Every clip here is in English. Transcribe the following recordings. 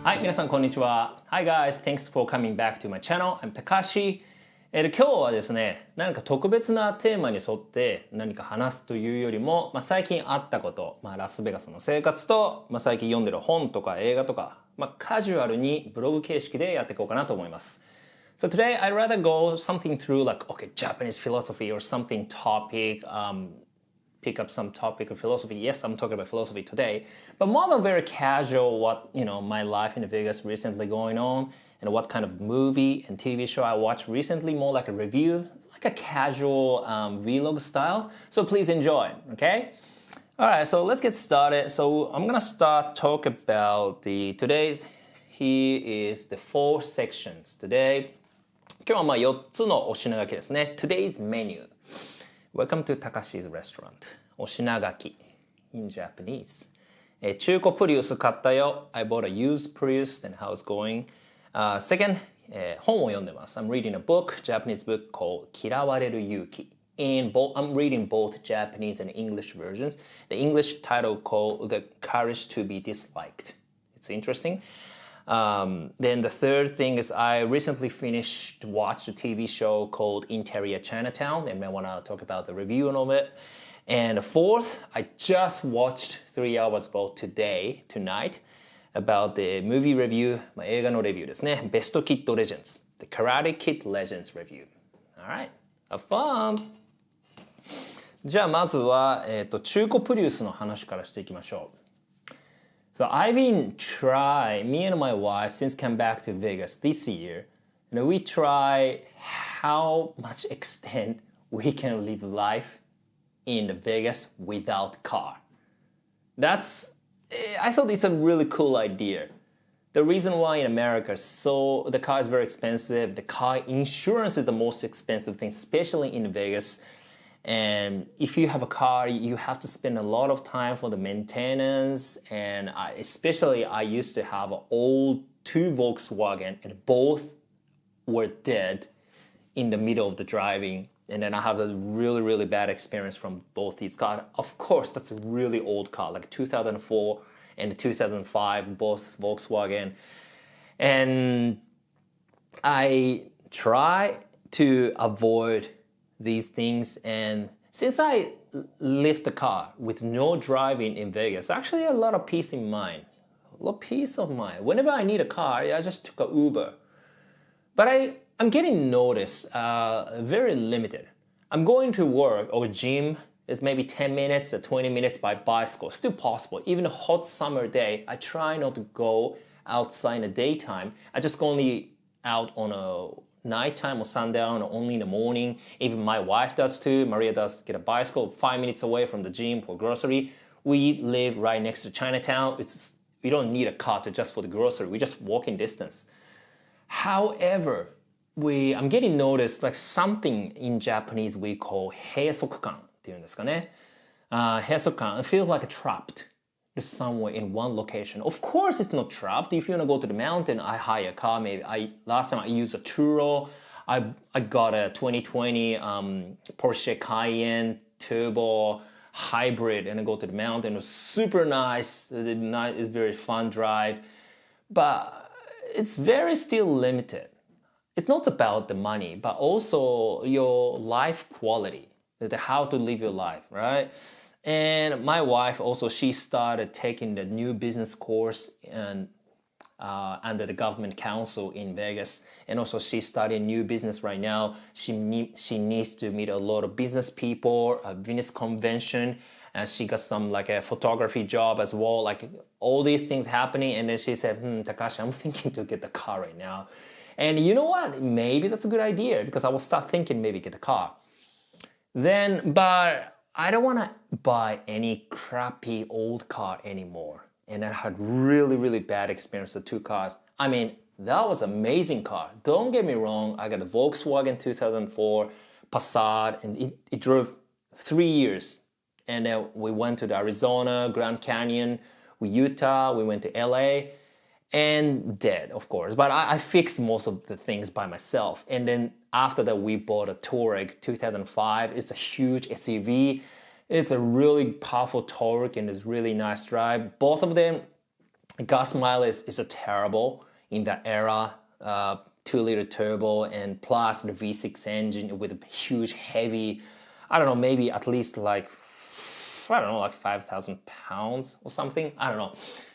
はい、皆さんこんにちは。Hi guys, thanks for coming back to my channel. I'm Takashi. 今日はですね、何か特別なテーマに沿って何か話すというよりも、最近あったこと、ラスベガスの生活と、最近読んでる本とか映画とか、カジュアルにブログ形式でやっていこうかなと思います。So today I'd rather go something through like, okay, Japanese philosophy or something topic, pick up some topic of philosophy. Yes, I'm talking about philosophy today, but more of a very casual what, my life in Vegas recently going on and what kind of movie and TV show I watched recently, more like a review, like a casual vlog style. So please enjoy, okay? All right, so let's get started. So I'm gonna start talk about today's, here is the 4 sections. Today, 今日は4つのお品書きですね。Today's menu.Welcome to Takashi's restaurant. お品書き in Japanese. 中古プリウス買ったよ。I bought a used Prius and how it's going. Second, 本を読んでます。I'm reading a book, Japanese book called 嫌われる勇気. I'm reading both Japanese and English versions. The English title called The Courage to be Disliked. It's interesting.Then the third thing is I recently watched a TV show called Interior Chinatown, and I want to talk about the review of it. And the fourth, I just watched 3 hours ago tonight, about the movie review, 映画のレビューですね。Best Kid Legends, the Karate Kid Legends review. Alright, have fun! じゃあまずは、中古プリウスの話からしていきましょう。So I've been me and my wife, since come back to Vegas this year, we try how much extent we can live life in Vegas without car. I thought it's a really cool idea. The reason why in America, the car is very expensive. The car insurance is the most expensive thing, especially in Vegas.And if you have a car, you have to spend a lot of time for the maintenance. And I used to have old 2 Volkswagen, and both were dead in the middle of the driving. And then I have a really, really bad experience from both these cars. Of course, that's a really old car, like 2004 and 2005, both Volkswagen. And I try to avoid these things, and since I left the car with no driving in Vegas, actually a lot of peace of mind. Whenever I need a car, I just took an Uber. But I'm getting noticed, very limited. I'm going to work or gym is maybe 10 minutes or 20 minutes by bicycle. Still possible. Even a hot summer day, I try not to go outside in the daytime. I just go only out on a nighttime or sundown or only in the morning. Even my wife does too. Maria does get a bicycle 5 minutes away from the gym for grocery. We live right next to Chinatown. We don't need a car just for the grocery. We just walking distance. However, I'm getting noticed like something in Japanese we call 閉塞感っていうんですかね。閉塞感. It feels like trapped somewhere in one location. Of course, it's not trapped. If you want to go to the mountain, I hire a car. Maybe last time I used a Turo. I got a 2020 Porsche Cayenne Turbo Hybrid, and I go to the mountain. It was super nice. It's very fun drive, but it's very still limited. It's not about the money, but also your life quality, how to live your life, right?And my wife also, she started taking the new business course under the government council in Vegas. And also she started new business right now. She needs to meet a lot of business people, a business convention. And she got some like a photography job as well, like all these things happening. And then she said, Takashi, I'm thinking to get the car right now. And you know what? Maybe that's a good idea because I will start thinking maybe get the car. But I don't want to buy any crappy old car anymore. And I had really, really bad experience with 2 cars. I mean, that was an amazing car. Don't get me wrong. I got a Volkswagen 2004 Passat, and it drove 3 years. And then we went to the Arizona, Grand Canyon, Utah, we went to LA, and dead, of course. But I fixed most of the things by myself. And then after that, we bought a Touareg 2005. It's a huge SUV. It's a really powerful torque and it's really nice drive. Both of them Gas mileage is a terrible in that era. 2-liter turbo and plus the V6 engine with a huge heavy, I don't know, maybe at least like, I don't know, like 5,000 pounds or something. I don't know.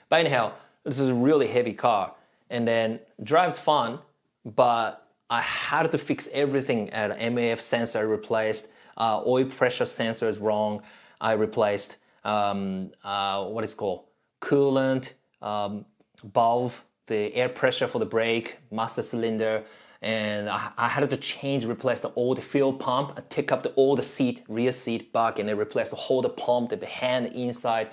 But anyhow, this is a really heavy car. And then drives fun, but I had to fix everything. At MAF sensor I replaced, oil pressure sensor is wrong. I replaced what is it called? Coolant, valve, the air pressure for the brake, master cylinder, and I had to replace all the fuel pump. I take up all the seat, rear seat back, and then replace the whole pump, the hand inside,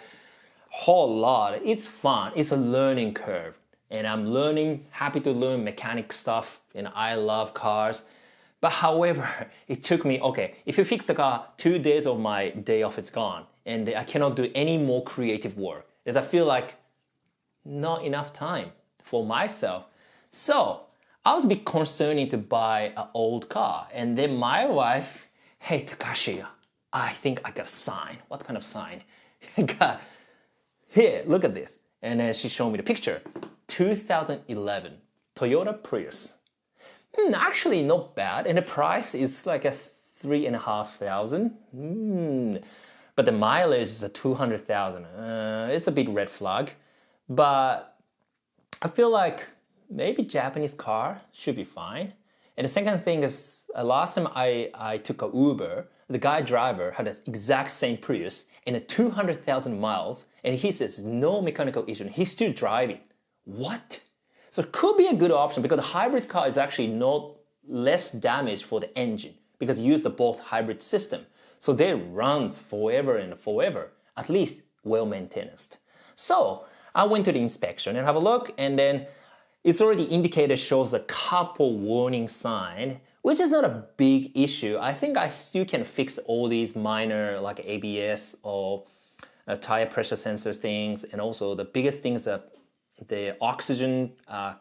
whole lot. It's fun. It's a learning curve, and I'm learning, happy to learn mechanic stuff, and I love cars. But however, it took me, okay, if you fix the car, 2 days of my day off is gone, and I cannot do any more creative work, because I feel like not enough time for myself. So I was a bit concerning to buy an old car. And then my wife, hey Takashi, I think I got a sign. What kind of sign? got, here, look at this. And then she showed me the picture. 2011 Toyota Prius. Actually not bad. And the price is like a 3,500. But the mileage is a 200,000. It's a big red flag. But I feel like maybe Japanese car should be fine. And the second thing is, last time I took a Uber, the guy driver had the exact same Prius and 200,000 miles, and he says no mechanical issue. He's still driving. What? So it could be a good option because the hybrid car is actually not less damage for the engine because it uses both hybrid system. So they runs forever and forever, at least well maintained. So I went to the inspection and have a look, and then it's already indicated, shows a couple warning sign, which is not a big issue. I think I still can fix all these minor like ABS or tire pressure sensor things, and also the biggest thing is the oxygen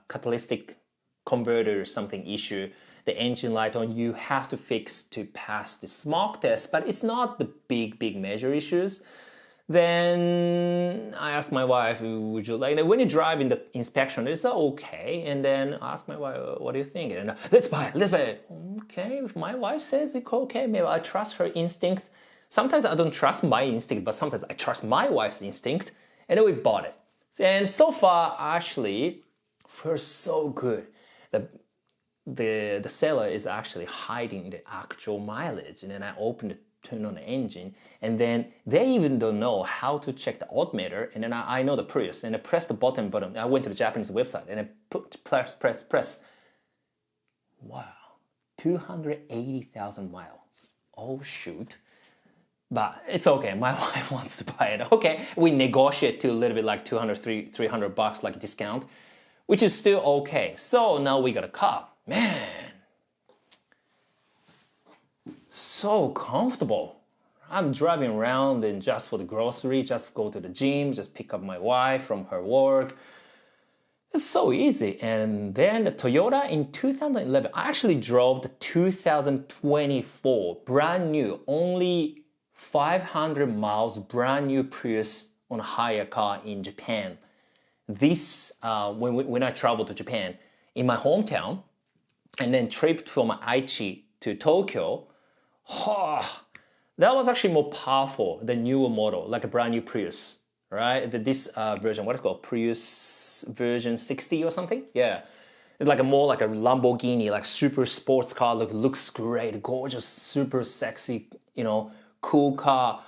catalytic converter something issue. The engine light on you have to fix to pass the smoke test, but it's not the big major issues. Then I asked my wife, would you like, when you drive in the inspection, it's okay. And then I asked my wife, what do you think? And let's buy it. Okay, if my wife says it's okay, maybe I trust her instinct. Sometimes I don't trust my instinct, but sometimes I trust my wife's instinct. And then we bought it. And so far, actually, feels so good. The seller is actually hiding the actual mileage. And then I opened it, turn on the engine, and then they even don't know how to check the altimeter. And then I know the Prius, and I press the button. I went to the Japanese website and I press. Wow, 280,000 miles. Oh shoot! But it's okay. My wife wants to buy it. Okay, we negotiate to a little bit like $300 like a discount, which is still okay. So now we got a car, man. So comfortable. I'm driving around and just for the grocery, just go to the gym, just pick up my wife from her work. It's so easy. And then the Toyota in 2011, I actually drove the 2024 brand new, only 500 miles, brand new Prius on a hire car in Japan. This, when I traveled to Japan, in my hometown, and then tripped from Aichi to Tokyo, that was actually more powerful than newer model, like a brand new Prius, right? This version, what is it called? Prius version 60 or something? Yeah. It's like more like a Lamborghini, like super sports car, looks great, gorgeous, super sexy, cool car.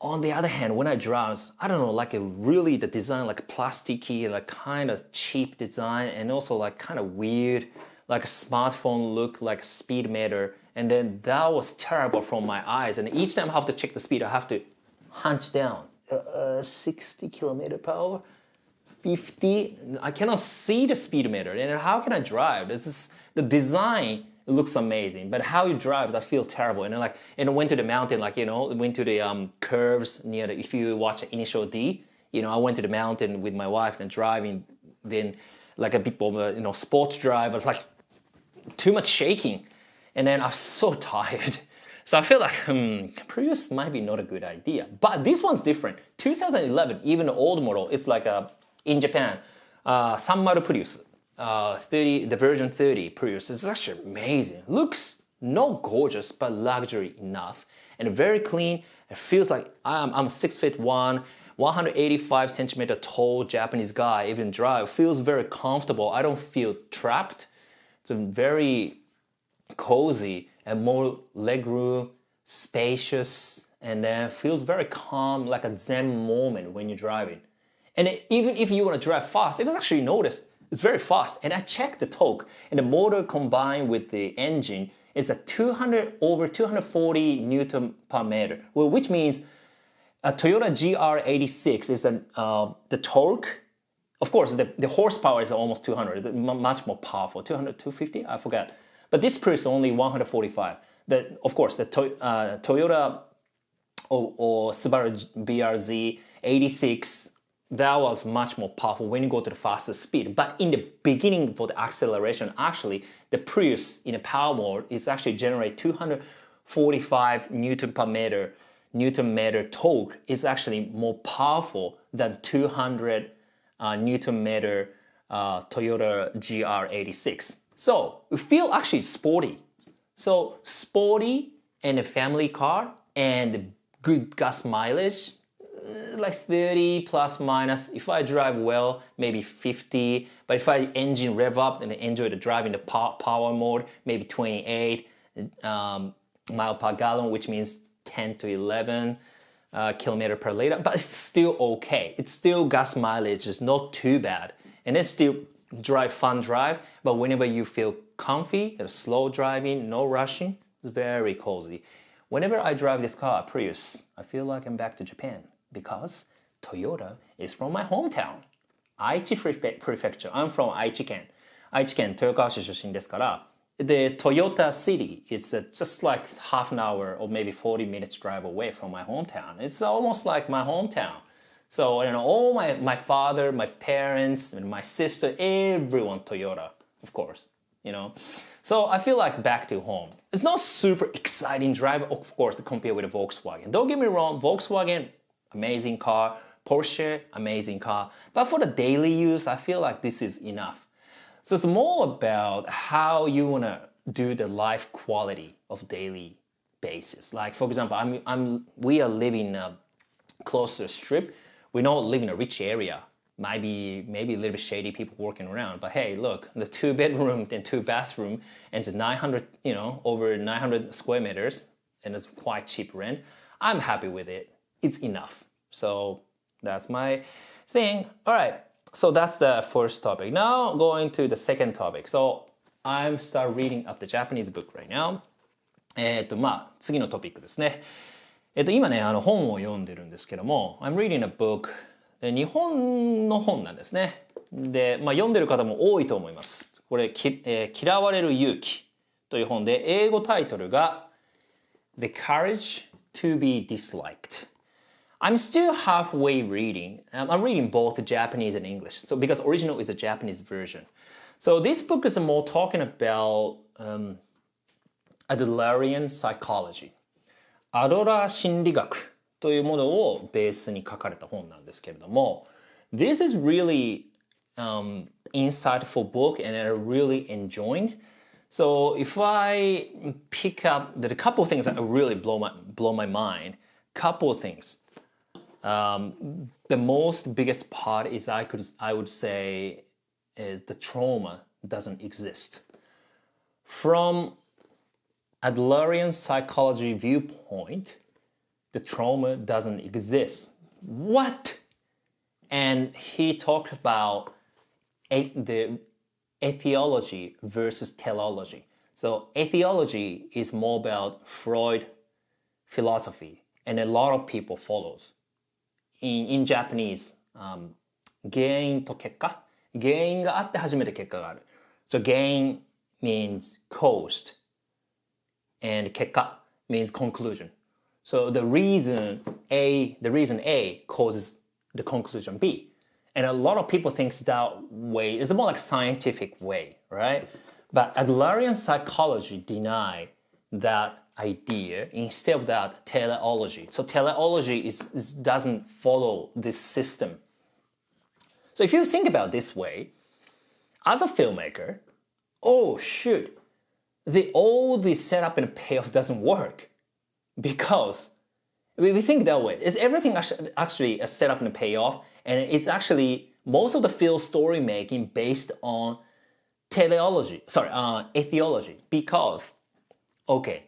On the other hand, when I drive, I don't know, like the design, like plasticky, like kind of cheap design, and also like kind of weird, like a smartphone look, like speedometer. And then that was terrible from my eyes. And each time I have to check the speed, I have to hunch down. 60 kilometer per hour, 50. I cannot see the speedometer. And how can I drive? The design looks amazing, but how you drive, I feel terrible. And I went to the mountain, went to the curves near if you watch Initial D, I went to the mountain with my wife and driving, then like a bit of a, sports drive. I was like too much shaking. And then I was so tired. So I feel like, Prius might be not a good idea. But this one's different. 2011, even the old model, it's like a in Japan, 30 Prius, the version 30 Prius is actually amazing. Looks not gorgeous, but luxury enough and very clean. It feels like I'm 6'1", 185 centimeter tall Japanese guy. Even drive feels very comfortable. I don't feel trapped. It's a very cozy and more legroom, spacious, and then feels very calm, like a zen moment when you're driving. And even if you want to drive fast, it doesn't actually notice. It's very fast. And I checked the torque, and the motor combined with the engine is a 240 Newton per meter, well, which means a Toyota GR86 is the torque. Of course, the horsepower is almost 200, much more powerful. 200, 250, I forgot. But this Prius is only 145. Of course, the Toyota or Subaru BRZ 86, that was much more powerful when you go to the faster speed. But in the beginning for the acceleration, actually, the Prius in a power mode is actually generate 245 Newton meter torque is actually more powerful than 200 Newton meter Toyota GR86. So we feel actually sporty. So sporty and a family car and good gas mileage, like 30 plus minus. If I drive well, maybe 50. But if I engine rev up and enjoy the drive in the power mode, maybe 28 mile per gallon, which means 10 to 11 kilometer per liter. But it's still okay. It's still gas mileage is not too bad. And it's still fun drive. But whenever you feel comfy, slow driving, no rushing, it's very cozy. Whenever I drive this car, Prius, I feel like I'm back to Japan because Toyota is from my hometown, Aichi Prefecture. I'm from Aichi-ken. Aichi-ken, 豊川市出身ですから、the Toyota city is just like half an hour or maybe 40 minutes drive away from my hometown. It's almost like my hometown. So, all my father, my parents, and my sister, everyone Toyota, of course, So I feel like back to home. It's not super exciting drive, of course, to compare with a Volkswagen. Don't get me wrong, Volkswagen, amazing car. Porsche, amazing car. But for the daily use, I feel like this is enough. So it's more about how you want to do the life quality of daily basis. Like, for example, we are living close to a strip. We don't live in a rich area. Maybe a little bit shady people working around. But hey, look, the 2-bedroom and 2-bathroom and it's 900, over 900 square meters, and it's quite cheap rent. I'm happy with it. It's enough. So that's my thing. All right. So that's the first topic. Now going to the second topic. So I'm start reading up the Japanese book right now. 次のトピックですね。今ね、本を読んでるんですけども、I'm reading a book. 日本の本なんですね。で、読んでる方も多いと思います。これ、嫌われる勇気という本で、英語タイトルが The Courage to be Disliked. I'm still halfway reading. I'm reading both Japanese and English. So because original is a Japanese version. So this book is more talking about Adlerian psychology. アドラー心理学というものをベースに書かれた本なんですけれども、This is really insightful book and I really enjoying. So if I pick up the couple of things that really blow my mind, couple of things. The most biggest part is I would say is the trauma doesn't exist. From Adlerian psychology viewpoint, the trauma doesn't exist. What? And he talked about the etiology versus teleology. So etiology is more about Freud philosophy, and a lot of people follows. In Japanese, 原因と結果。原因があって初めて結果がある。So 原因 means caused, and 結果 means conclusion. So the reason A causes the conclusion B. And a lot of people think that way. It's more like scientific way, right? But Adlerian psychology deny that idea. Instead of that, teleology. So teleology doesn't follow this system. So if you think about it this way, as a filmmaker, oh shoot, all the setup and payoff doesn't work because we think that way. Is everything actually a setup and a payoff? And it's actually most of the film story making based on etiology. Because, okay,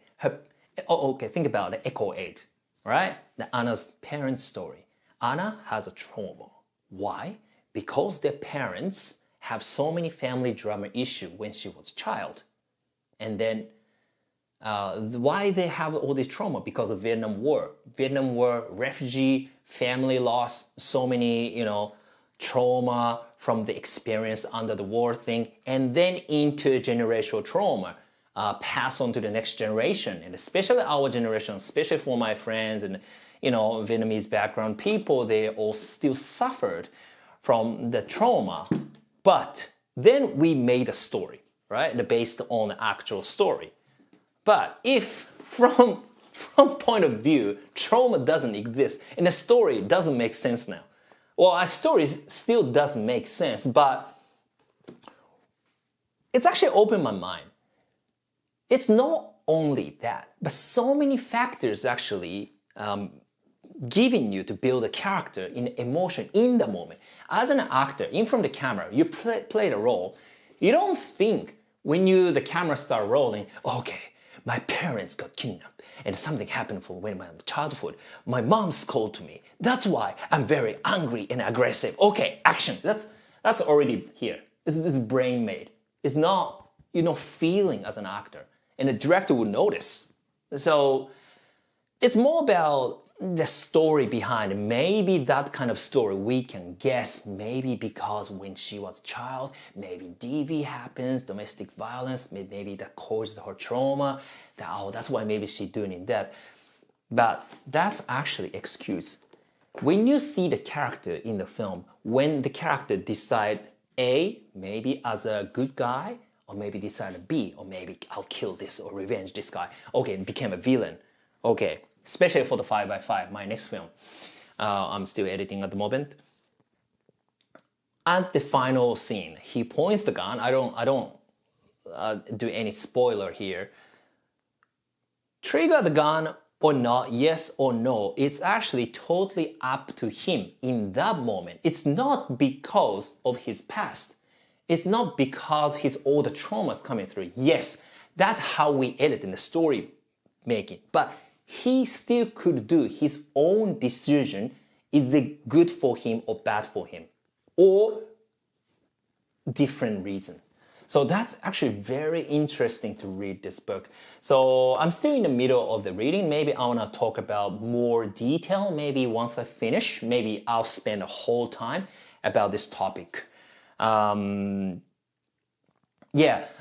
think about the Echo 8, right? The Anna's parents' story. Anna has a trauma. Why? Because their parents have so many family drama issues when she was a child. And then why they have all this trauma? Because of Vietnam War. Vietnam War, refugee, family loss, so many, trauma from the experience under the war thing, and then intergenerational trauma pass on to the next generation, and especially our generation, especially for my friends and Vietnamese background people, they all still suffered from the trauma. But then we made a story, right, based on the actual story. But if from point of view, trauma doesn't exist and the story doesn't make sense now. Well, our story still doesn't make sense, but it's actually opened my mind. It's not only that, but so many factors actually giving you to build a character in emotion in the moment. As an actor, in front of the camera, you play the role. You don't think when the camera start rolling, okay, my parents got kidnapped and something happened when my childhood. My mom's called to me. That's why I'm very angry and aggressive. Okay, action. That's already here. This is brain made. It's not, feeling as an actor. And the director would notice. So it's more about the story behind it. Maybe that kind of story we can guess. Maybe because when she was a child, maybe DV happens, domestic violence, maybe that causes her trauma. That's why maybe she's doing that. But that's actually excuse. When you see the character in the film, when the character decide A, maybe as a good guy, or maybe decide B, or maybe I'll kill this or revenge this guy. Okay, it became a villain. Okay, especially for the 5x5, my next film. I'm still editing at the moment. At the final scene, he points the gun. I don't do any spoiler here. Trigger the gun or not, yes or no, it's actually totally up to him in that moment. It's not because of his past. It's not because all the traumas coming through. Yes, that's how we edit in the story making. But he still could do his own decision. Is it good for him or bad for him? Or different reason. So that's actually very interesting to read this book. So I'm still in the middle of the reading. Maybe I want to talk about more detail. Maybe once I finish, maybe I'll spend a whole time about this topic.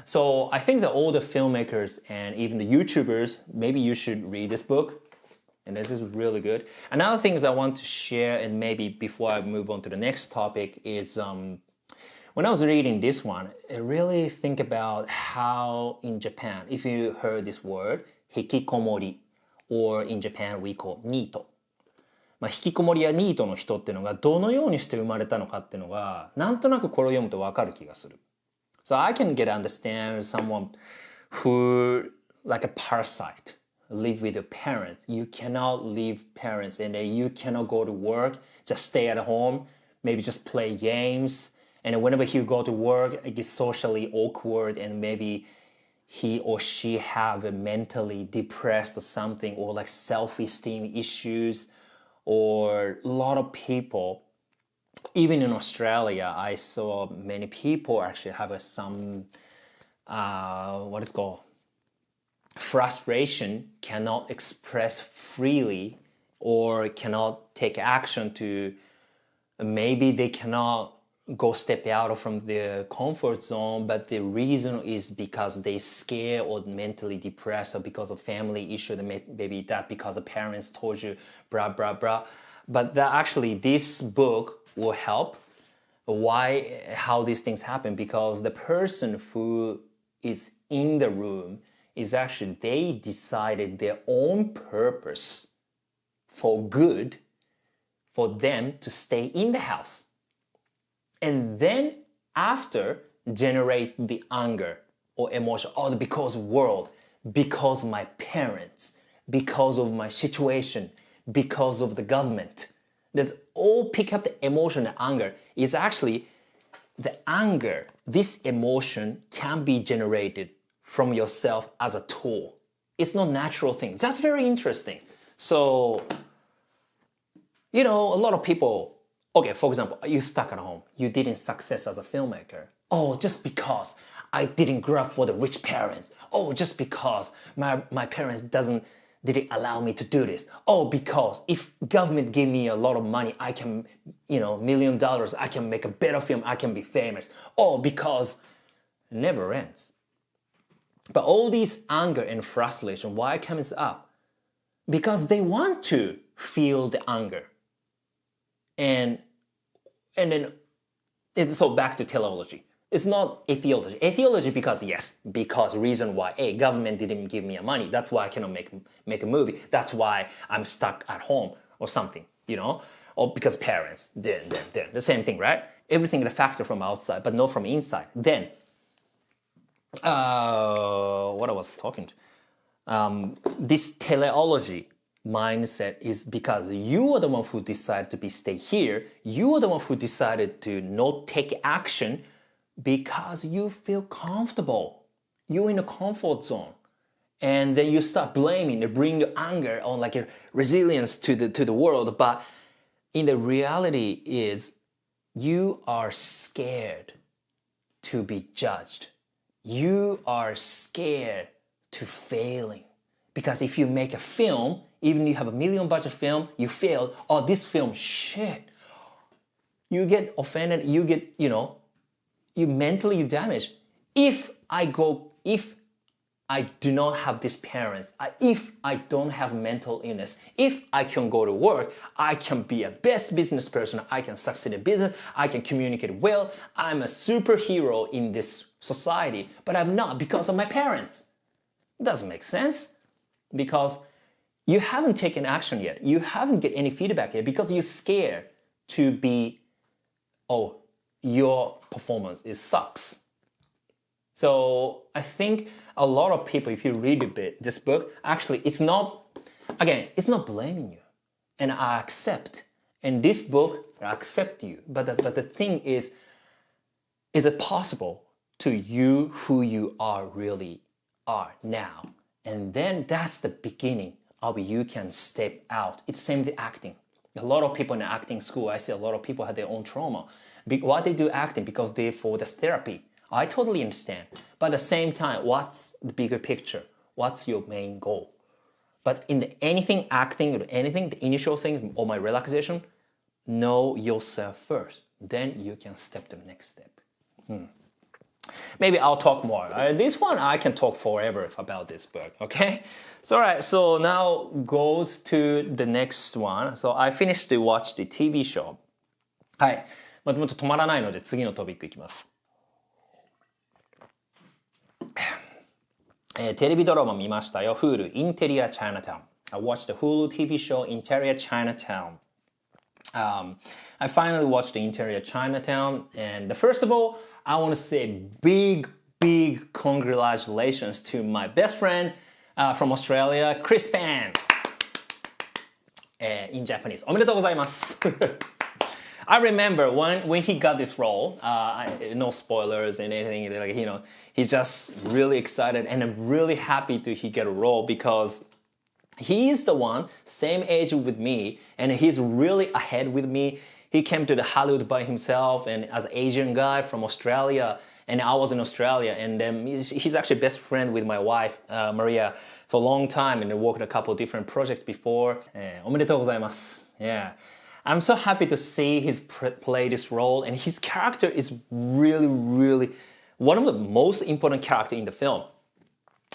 So I think that all the filmmakers and even the YouTubers, maybe you should read this book. And this is really good. Another thing I want to share, and maybe before I move on to the next topic, is when I was reading this one, I really think about how in Japan, if you heard this word, hikikomori, or in Japan we call niito. 引きこもりやニートの人っていうのがどのようにして生まれたのかっていうのがなんとなくこれを読むと分かる気がする。So I can understand someone who like a parasite live with your parents. You cannot leave parents and you cannot go to work, just stay at home, maybe just play games. And whenever you go to work, it gets socially awkward and maybe he or she have a mentally depressed or something, or like self-esteem issues. Or a lot of people, even in Australia, I saw many people actually have some, frustration, cannot express freely or cannot take action to, maybe they cannot go step out from their comfort zone, but the reason is because they scared or mentally depressed or because of family issue, maybe that because the parents told you blah blah blah. But that actually this book will help how these things happen, because the person who is in the room is actually, they decided their own purpose for good for them to stay in the house. and then after generate the anger or emotion. Oh, because world, because my parents, because of my situation, because of the government. That's all pick up the emotion and anger. Is actually the anger, this emotion can be generated from yourself as a tool. It's not natural thing. That's very interesting. So, a lot of people, okay, for example, you stuck at home. You didn't success as a filmmaker. Oh, just because I didn't grow up for the rich parents. Oh, just because my parents didn't allow me to do this. Oh, because if government gave me a lot of money, I can, $1 million, I can make a better film, I can be famous. Oh, because it never ends. But all these anger and frustration, why it comes up? Because they want to feel the anger. And then, so back to teleology. It's not atheology. Atheology because reason why, government didn't give me money. That's why I cannot make a movie. That's why I'm stuck at home or something, or because parents, then. The same thing, right? Everything is a factor from outside, but not from inside. Then, what I was talking to, this teleology mindset is because you are the one who decided to stay here. You are the one who decided to not take action because you feel comfortable. You're in a comfort zone. And then you start blaming and bring your anger on like your resilience to the world. But in the reality is you are scared to be judged. You are scared to failing. Because if you make a film, even if you have $1 million budget film, you failed. Oh, this film, shit. You get offended, you get, you mentally damaged. If I do not have these parents, if I don't have mental illness, if I can go to work, I can be a best business person, I can succeed in business, I can communicate well, I'm a superhero in this society, but I'm not because of my parents. It doesn't make sense because you haven't taken action yet. You haven't get any feedback yet because you're scared to be, your performance sucks. So I think a lot of people, if you read this book, actually it's not blaming you. And I accept. And this book, I accept you. But the thing is it possible to you who you really are now? And then that's the beginning of you can step out. It's same with acting. A lot of people in the acting school, I see a lot of people have their own trauma. Why they do acting? Because they for this therapy. I totally understand. But at the same time, what's the bigger picture? What's your main goal? But in anything, acting or anything, the initial thing or my relaxation, know yourself first. Then you can step to the next step. Maybe I'll talk more. This one, I can talk forever about this book, okay? So, all right, so now goes to the next one. So I finished to watch the TV show. はい。もっと止まらないので次のトピックいきます。テレビドラマ見ましたよ。Hulu, Interior Chinatown. I watched the Hulu TV show Interior Chinatown. I finally watched the Interior Chinatown. And first of all, I want to say big congratulations to my best friend from Australia, Chris Pan. In Japanese. おめでとうございます。I remember when he got this role, no spoilers and anything, he's just really excited and I'm really happy he get a role because he's the one, same age with me, and he's really ahead with me. He came to the Hollywood by himself and as an Asian guy from Australia, and I was in Australia, and he's actually best friend with my wife, Maria, for a long time, and they worked a couple of different projects before. おめでとうございます。Yeah. I'm so happy to see his play this role, and his character is really one of the most important characters in the film.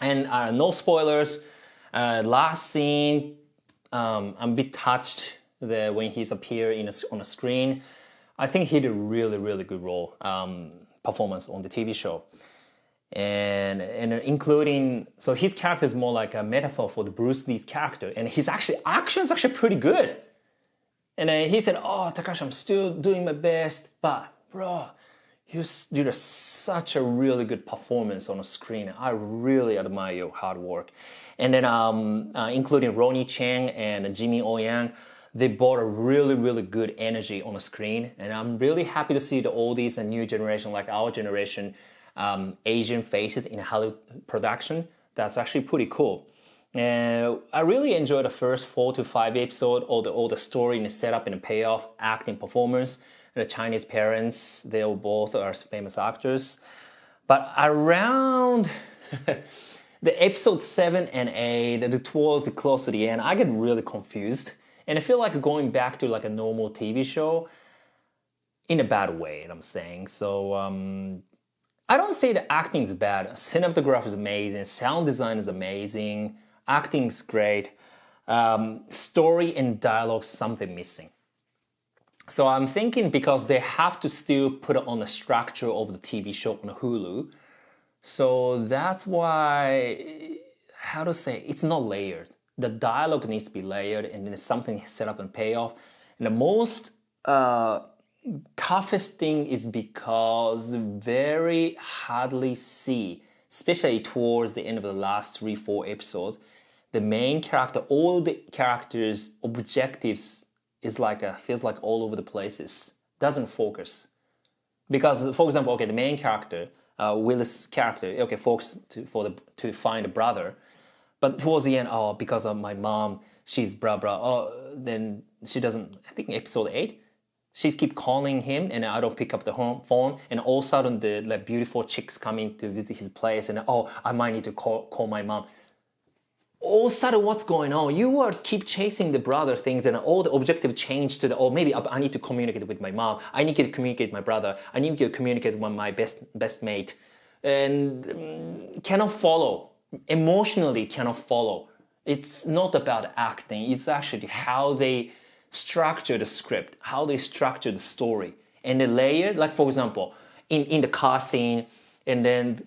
And no spoilers. Last scene, I'm a bit touched when he's appeared on a screen. I think he did a really good role performance on the TV show. And including, so his character is more like a metaphor for the Bruce Lee's character, and his action is actually pretty good. And he said, Takashi, I'm still doing my best, but bro, you did such a really good performance on the screen. I really admire your hard work. And then including Ronnie Chang and Jimmy O Yang, they brought a really, really good energy on the screen. And I'm really happy to see all these new generation, like our generation, Asian faces in Hollywood production. That's actually pretty cool. And I really enjoyed the first 4 to 5 episodes, all the story and the setup and the payoff, acting, performance. The Chinese parents, they all both are famous actors. But around the episode 7 and 8, towards the close to the end, I get really confused. And I feel like going back to like a normal TV show in a bad way, I'm saying. So I don't say the acting is bad. Cinematography is amazing. Sound design is amazing. Acting is great. Story and dialogue, something missing. So I'm thinking because they have to still put it on the structure of the TV show on Hulu. So that's why, how to say, it's not layered. The dialogue needs to be layered and then something set up and pay off. And the most toughest thing is because very hardly see, especially towards the end of the last 3-4 episodes, the main character, all the characters' objectives is like feels like all over the places. Doesn't focus. Because, for example, okay, the main character, Willis' character, okay, focus to find a brother. But towards the end, because of my mom, she's blah, blah. Then she doesn't, I think episode 8, she keep calling him and I don't pick up the phone. And all of a sudden, the beautiful chicks coming to visit his place and, I might need to call my mom. All of a sudden, what's going on? You are keep chasing the brother things and all the objective change to maybe I need to communicate with my mom. I need to communicate with my brother. I need to communicate with my best mate. And cannot follow. Emotionally cannot follow. It's not about acting. It's actually how they structure the script, how they structure the story. And the layer, like for example, in the car scene, and then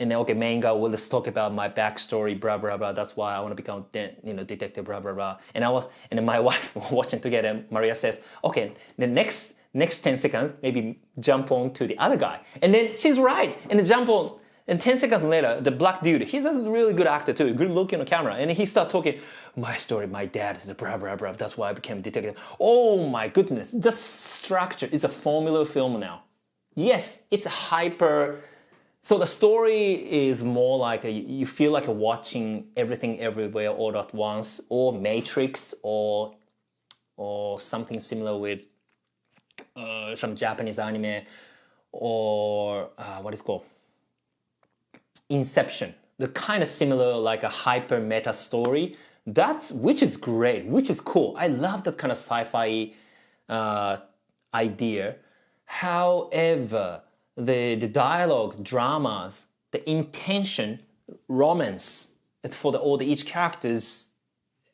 okay, main guy will just talk about my backstory, blah blah blah. That's why I want to become detective, blah blah blah. And then my wife watching together. Maria says, okay, the next 10 seconds maybe jump on to the other guy, and then she's right, and then jump on. And 10 seconds later, the black dude, he's a really good actor too, good looking on the camera. And he starts talking, my story, my dad is a blah, blah, blah. That's why I became a detective. Oh my goodness, the structure is a formula film now. Yes, it's hyper. So the story is more like you feel like watching everything everywhere all at once, or Matrix, or something similar with some Japanese anime, or what is it called? Inception, the kind of similar like a hyper meta story. Which is great, which is cool. I love that kind of sci-fi idea. However, the dialogue, dramas, the intention, romance for each characters,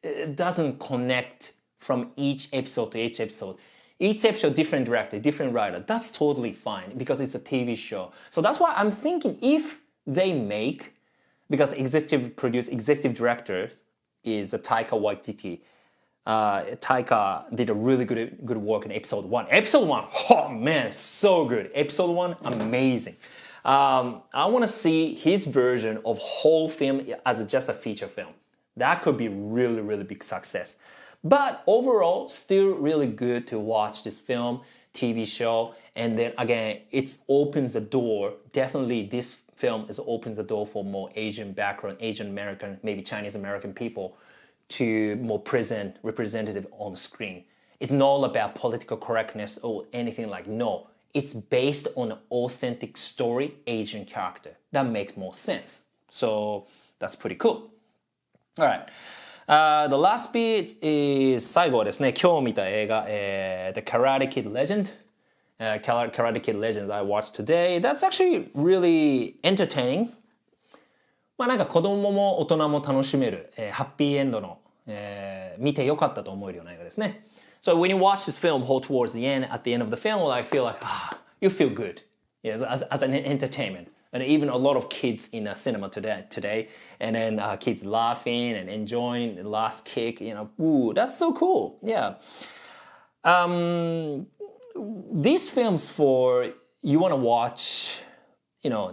it doesn't connect from each episode to each episode. Each episode, different director, different writer. That's totally fine because it's a TV show. So that's why I'm thinking if they make, because executive director is Taika Waititi. Taika did a really good work in episode 1. Episode 1, oh man, so good. Episode 1, amazing. I want to see his version of whole film as just a feature film. That could be really, really big success. But overall, still really good to watch this film, TV show. And then again, it opens the door. Definitely this film opens the door for more Asian background, Asian American, maybe Chinese American people to more representative on the screen. It's not all about political correctness or anything like, no. It's based on an authentic story, Asian character. That makes more sense. So that's pretty cool. Alright. The last bit is 最後はですね、今日見た映画、The Karate Kid Legend。Karate Kid Legends I watched today. That's actually really entertaining. まあなんか子供も大人も楽しめる、ハッピーエンドの、見てよかったと思えるような映画ですね。So when you watch this film whole towards the end, at the end of the film, I feel like, you feel good. Yes, as an entertainment. And even a lot of kids in a cinema today. And then kids laughing and enjoying the last kick, ooh, that's so cool. Yeah. these films for you want to watch,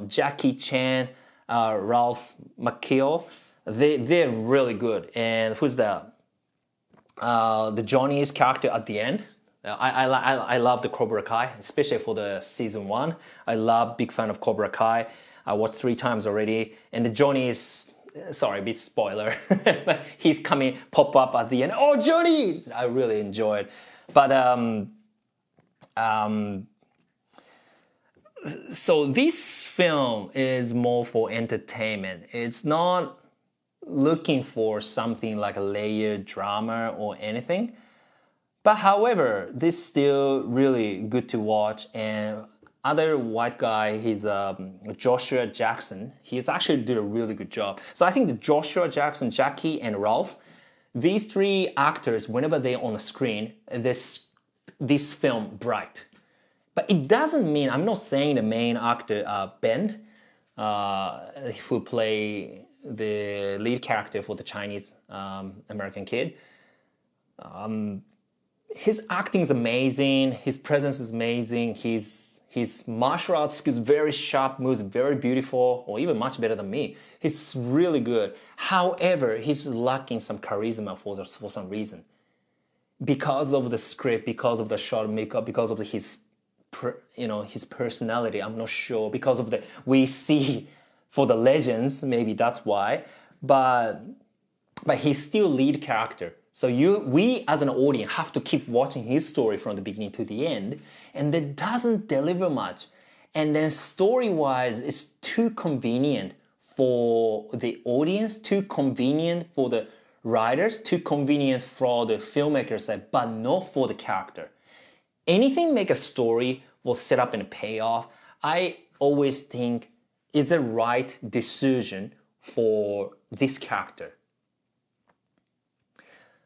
Jackie Chan, Ralph Macchio, they're really good. And who's the Johnny's character at the end? I love the Cobra Kai, especially for the season 1. Big fan of Cobra Kai. I watched 3 times already, and the Johnny is, sorry, bit spoiler, but he's pop up at the end. Oh, Johnny! I really enjoyed, but so this film is more for entertainment. It's not looking for something like a layered drama or anything. But however, this is still really good to watch. And other white guy, he's Joshua Jackson. He's actually did a really good job. So I think the Joshua Jackson, Jackie, and Ralph, these 3 actors, whenever they're on the screen, this film bright. But it doesn't mean, I'm not saying the main actor, Ben, who play the lead character for the Chinese American kid. His acting is amazing. His presence is amazing. His martial arts skills very sharp, moves very beautiful, or even much better than me. He's really good. However, he's lacking some charisma for some reason. Because of the script, because of the shot makeup, because of his personality. I'm not sure. Because of we see for the legends, maybe that's why. But he's still lead character. So we as an audience have to keep watching his story from the beginning to the end, and that doesn't deliver much. And then story-wise, it's too convenient for the audience, too convenient for the writers, too convenient for the filmmakers, but not for the character. Anything make a story will set up and pay off. I always think is a right decision for this character.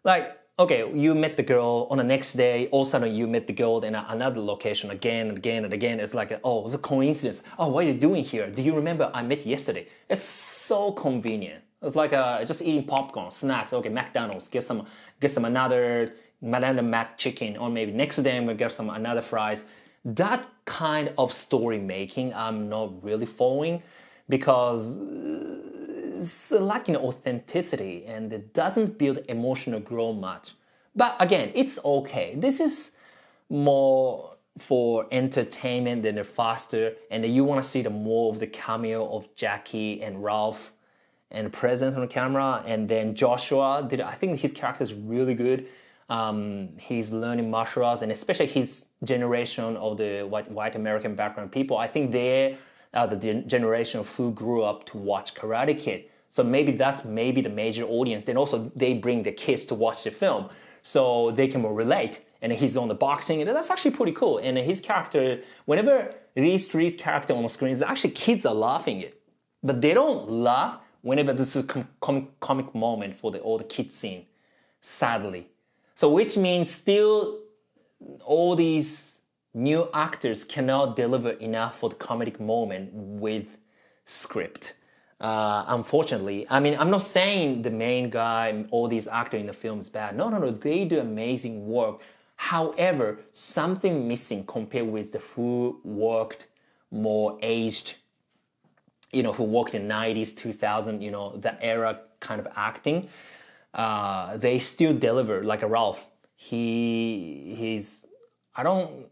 Like, okay, you met the girl on the next day, all of a sudden you met the girl in another location again and again and again. It's like, it's a coincidence. Oh, what are you doing here? Do you remember I met you yesterday? It's so convenient. It's like just eating popcorn, snacks. Okay, McDonald's, get some another Mac chicken, or maybe next day I'm gonna get some another fries. That kind of story making I'm not really following, because it's lacking authenticity and it doesn't build emotional growth much. But again, it's okay. This is more for entertainment than the faster, and you want to see the more of the cameo of Jackie and Ralph and present on the camera. And then Joshua I think his character is really good. He's learning martial arts, and especially his generation of the white American background people. I think they're the generation of who grew up to watch Karate Kid. So maybe that's the major audience. Then also they bring the kids to watch the film, so they can more relate. And he's on the boxing, and that's actually pretty cool. And his character, whenever these 3 characters on the screen, actually kids are laughing it, but they don't laugh whenever this is a comic moment for all the kids scene. Sadly. So which means still all these new actors cannot deliver enough for the comedic moment with script. Unfortunately, I mean, I'm not saying the main guy, all these actors in the film is bad. No, they do amazing work. However, something missing compared with the who worked more aged, who worked in 90s, 2000, that era kind of acting. They still deliver, like a Ralph. I don't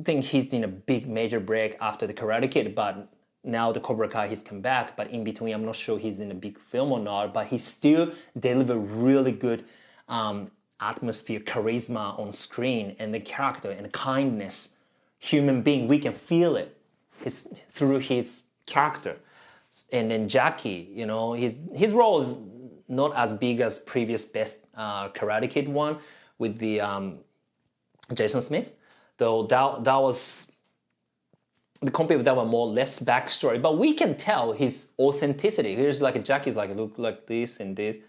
think he's in a big major break after the Karate Kid, but now the Cobra Kai, he's come back. But in between, I'm not sure he's in a big film or not, but he still deliver really good atmosphere, charisma on screen, and the character and the kindness, human being, we can feel it. It's through his character. And then Jackie, his role is not as big as previous best Karate Kid one with the Jason Smith, though that was the compared with that one more less backstory. But we can tell his authenticity. Here's like Jackie's like look like this and this,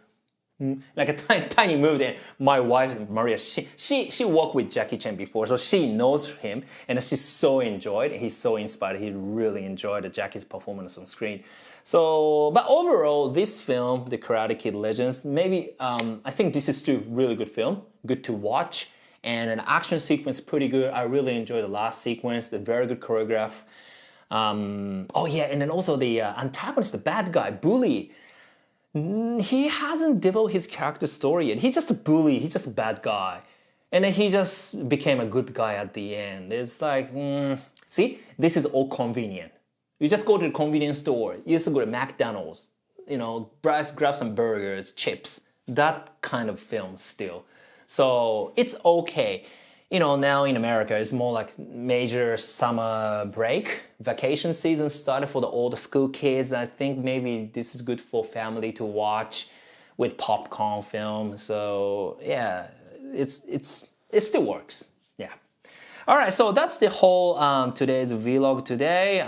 like a tiny move. And my wife Maria, she worked with Jackie Chan before, so she knows him, and she's so enjoyed. He's so inspired. He really enjoyed Jackie's performance on screen. So, but overall, this film, The Karate Kid Legends, maybe I think this is still really good film, good to watch, and an action sequence pretty good. I really enjoyed the last sequence, the very good choreograph. Oh yeah, and then also the antagonist, the bad guy, bully. He hasn't developed his character story yet. He's just a bully. He's just a bad guy. And then he just became a good guy at the end. It's like, see, this is all convenient. You just go to the convenience store. You just go to McDonald's. Grab some burgers, chips. That kind of film still. So it's okay. Now in America, it's more like major summer break. Vacation season started for all the school kids. I think maybe this is good for family to watch with popcorn film. So yeah, it still works. Yeah. All right, so that's the whole today's vlog today.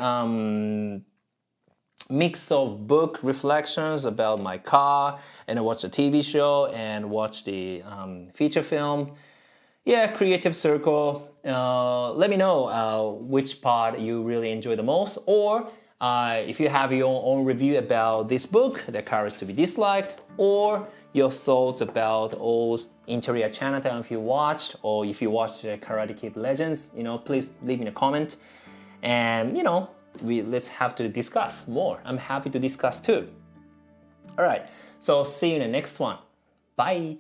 Mix of book reflections about my car, and I watch the TV show and watch the feature film. Yeah, creative circle. Let me know which part you really enjoy the most, or if you have your own review about this book, The Courage to be Disliked, or your thoughts about old Interior Chinatown if you watched, or if you watched Karate Kid Legends, please leave me a comment. And, let's have to discuss more. I'm happy to discuss too. All right, so see you in the next one. Bye.